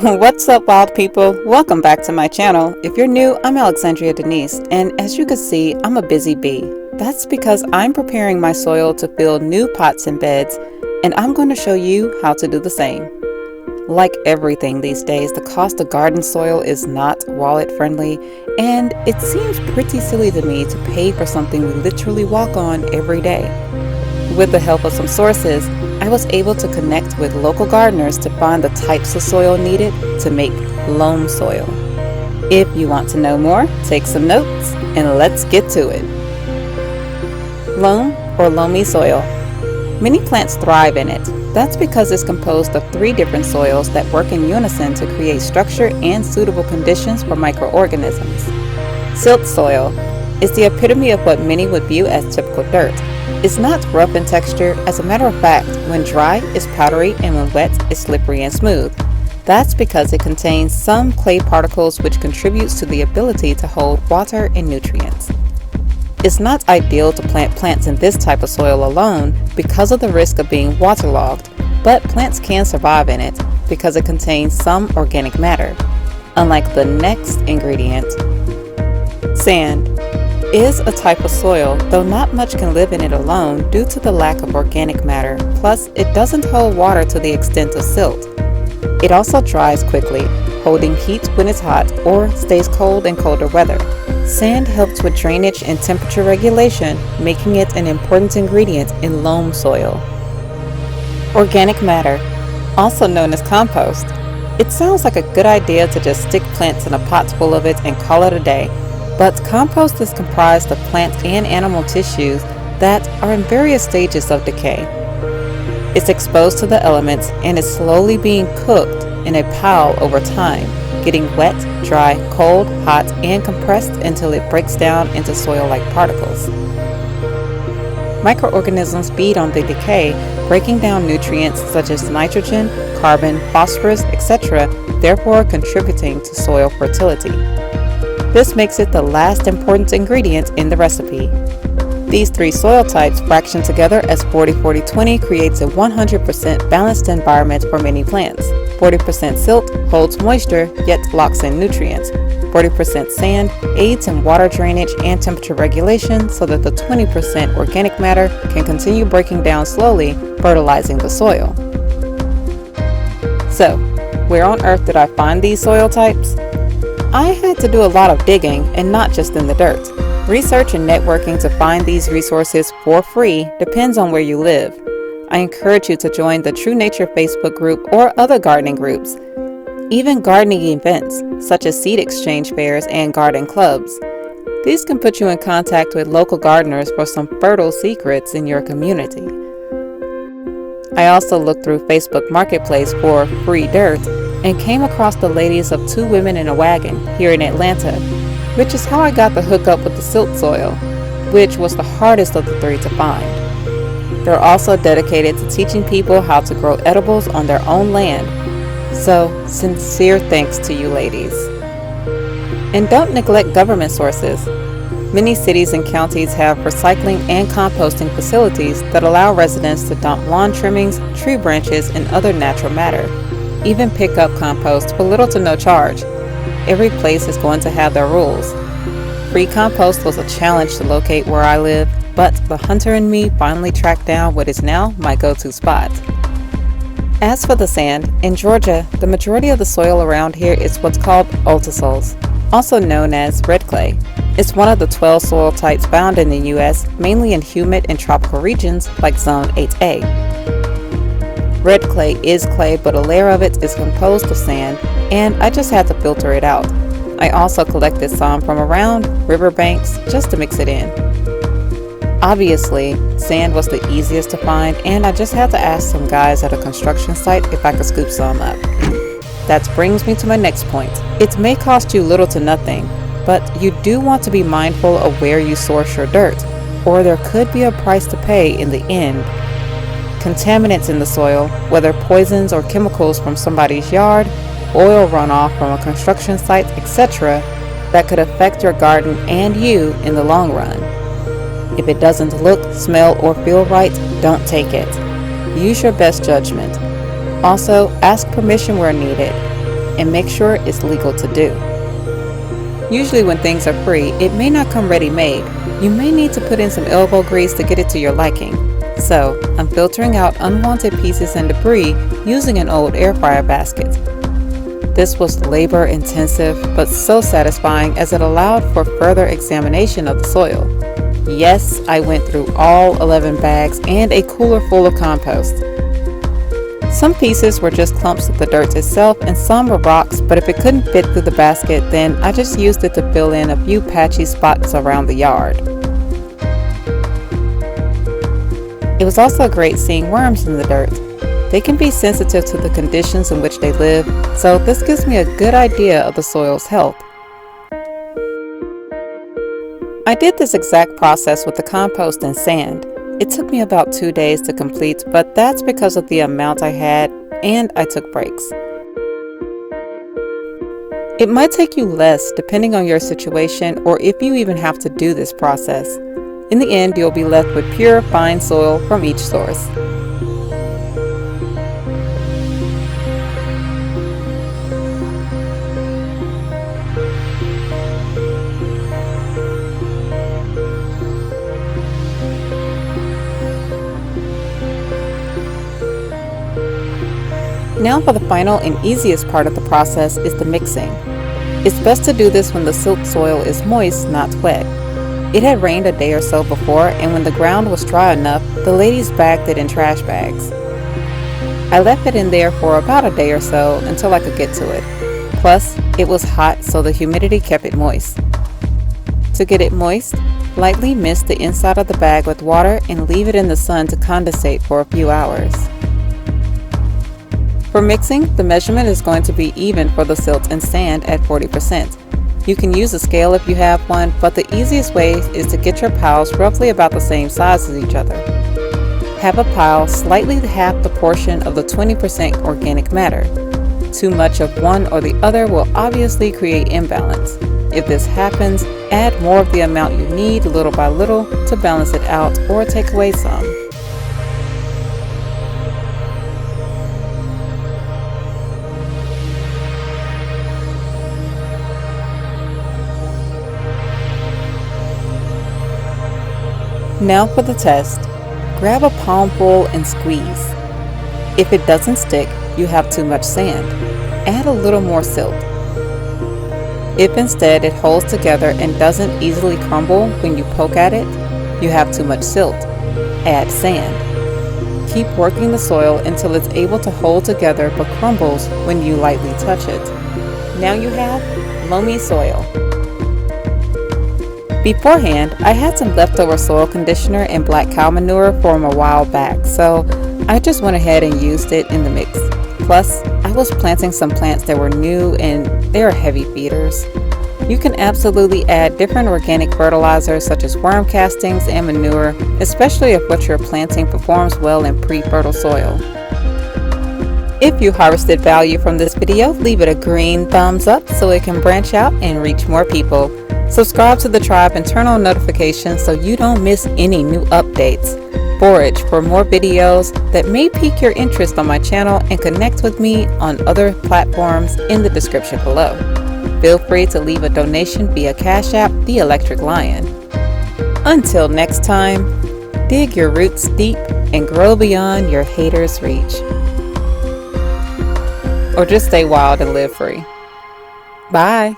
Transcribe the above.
What's up, wild people? Welcome back to my channel. If you're new, I'm Alexandria Denise, and as you can see, I'm a busy bee. That's because I'm preparing my soil to fill new pots and beds, and I'm going to show you how to do the same. Like everything these days, the cost of garden soil is not wallet friendly, and it seems pretty silly to me to pay for something we literally walk on every day. With the help of some sources, I was able to connect with local gardeners to find the types of soil needed to make loam soil. If you want to know more, take some notes and let's get to it. Loam or loamy soil. Many plants thrive in it. That's because it's composed of 3 different soils that work in unison to create structure and suitable conditions for microorganisms. Silt soil is the epitome of what many would view as typical dirt. It's not rough in texture. As a matter of fact, when dry, it's powdery, and when wet, it's slippery and smooth. That's because it contains some clay particles, which contributes to the ability to hold water and nutrients. It's not ideal to plant plants in this type of soil alone because of the risk of being waterlogged, but plants can survive in it because it contains some organic matter. Unlike the next ingredient, sand is a type of soil, though not much can live in it alone due to the lack of organic matter, plus it doesn't hold water to the extent of silt. It also dries quickly, holding heat when it's hot, or stays cold in colder weather. Sand helps with drainage and temperature regulation, making it an important ingredient in loam soil. Organic matter, also known as compost. It sounds like a good idea to just stick plants in a pot full of it and call it a day. But compost is comprised of plant and animal tissues that are in various stages of decay. It's exposed to the elements and is slowly being cooked in a pile over time, getting wet, dry, cold, hot, and compressed until it breaks down into soil-like particles. Microorganisms feed on the decay, breaking down nutrients such as nitrogen, carbon, phosphorus, etc., therefore contributing to soil fertility. This makes it the last important ingredient in the recipe. These 3 soil types fraction together as 40-40-20 creates a 100% balanced environment for many plants. 40% silt holds moisture yet locks in nutrients. 40% sand aids in water drainage and temperature regulation so that the 20% organic matter can continue breaking down slowly, fertilizing the soil. So, where on earth did I find these soil types? I had to do a lot of digging, and not just in the dirt. Research and networking to find these resources for free depends on where you live. I encourage you to join the True Nature Facebook group or other gardening groups. Even gardening events, such as seed exchange fairs and garden clubs. These can put you in contact with local gardeners for some fertile secrets in your community. I also looked through Facebook Marketplace for free dirt and came across the ladies of 2 Women in a Wagon here in Atlanta, which is how I got the hookup with the silt soil, which was the hardest of the 3 to find. They're also dedicated to teaching people how to grow edibles on their own land, so sincere thanks to you ladies. And don't neglect government sources. Many cities and counties have recycling and composting facilities that allow residents to dump lawn trimmings, tree branches, and other natural matter. Even pick up compost for little to no charge. Every place is going to have their rules. Free compost was a challenge to locate where I live, but the hunter in me finally tracked down what is now my go-to spot. As for the sand, in Georgia, the majority of the soil around here is what's called ultisols, also known as red clay. It's one of the 12 soil types found in the U.S., mainly in humid and tropical regions like Zone 8A. Red clay is clay, but a layer of it is composed of sand, and I just had to filter it out. I also collected some from around riverbanks just to mix it in. Obviously, sand was the easiest to find, and I just had to ask some guys at a construction site if I could scoop some up. That brings me to my next point. It may cost you little to nothing, but you do want to be mindful of where you source your dirt, or there could be a price to pay in the end. Contaminants in the soil, whether poisons or chemicals from somebody's yard, oil runoff from a construction site, etc., that could affect your garden and you in the long run. If it doesn't look, smell, or feel right, don't take it. Use your best judgment. Also, ask permission where needed. and make sure it's legal to do. Usually when things are free, it may not come ready-made. You may need to put in some elbow grease to get it to your liking. So, I'm filtering out unwanted pieces and debris using an old air fryer basket. This was labor intensive, but so satisfying as it allowed for further examination of the soil. Yes, I went through all 11 bags and a cooler full of compost. Some pieces were just clumps of the dirt itself and some were rocks, but if it couldn't fit through the basket, then I just used it to fill in a few patchy spots around the yard. It was also great seeing worms in the dirt. They can be sensitive to the conditions in which they live, so this gives me a good idea of the soil's health. I did this exact process with the compost and sand. It took me about 2 days to complete, but that's because of the amount I had and I took breaks. It might take you less depending on your situation or if you even have to do this process. In the end, you'll be left with pure, fine soil from each source. Now for the final and easiest part of the process is the mixing. It's best to do this when the silt soil is moist, not wet. It had rained a day or so before, and when the ground was dry enough, the ladies bagged it in trash bags. I left it in there for about a day or so until I could get to it. Plus, it was hot, so the humidity kept it moist. To get it moist, lightly mist the inside of the bag with water and leave it in the sun to condensate for a few hours. For mixing, the measurement is going to be even for the silt and sand at 40%. You can use a scale if you have one, but the easiest way is to get your piles roughly about the same size as each other. Have a pile slightly half the portion of the 20% organic matter. Too much of one or the other will obviously create imbalance. If this happens, add more of the amount you need little by little to balance it out or take away some. Now for the test. Grab a palmful and squeeze. If it doesn't stick, you have too much sand. Add a little more silt. If instead it holds together and doesn't easily crumble when you poke at it, you have too much silt. Add sand. Keep working the soil until it's able to hold together but crumbles when you lightly touch it. Now you have loamy soil. Beforehand, I had some leftover soil conditioner and black cow manure from a while back, so I just went ahead and used it in the mix. Plus, I was planting some plants that were new and they're heavy feeders. You can absolutely add different organic fertilizers such as worm castings and manure, especially if what you're planting performs well in pre-fertile soil. If you harvested value from this video, leave it a green thumbs up so it can branch out and reach more people. Subscribe to the tribe and turn on notifications so you don't miss any new updates. Forage for more videos that may pique your interest on my channel and connect with me on other platforms in the description below. Feel free to leave a donation via Cash App, The Electric Lion. Until next time, dig your roots deep and grow beyond your haters' reach. Or just stay wild and live free. Bye.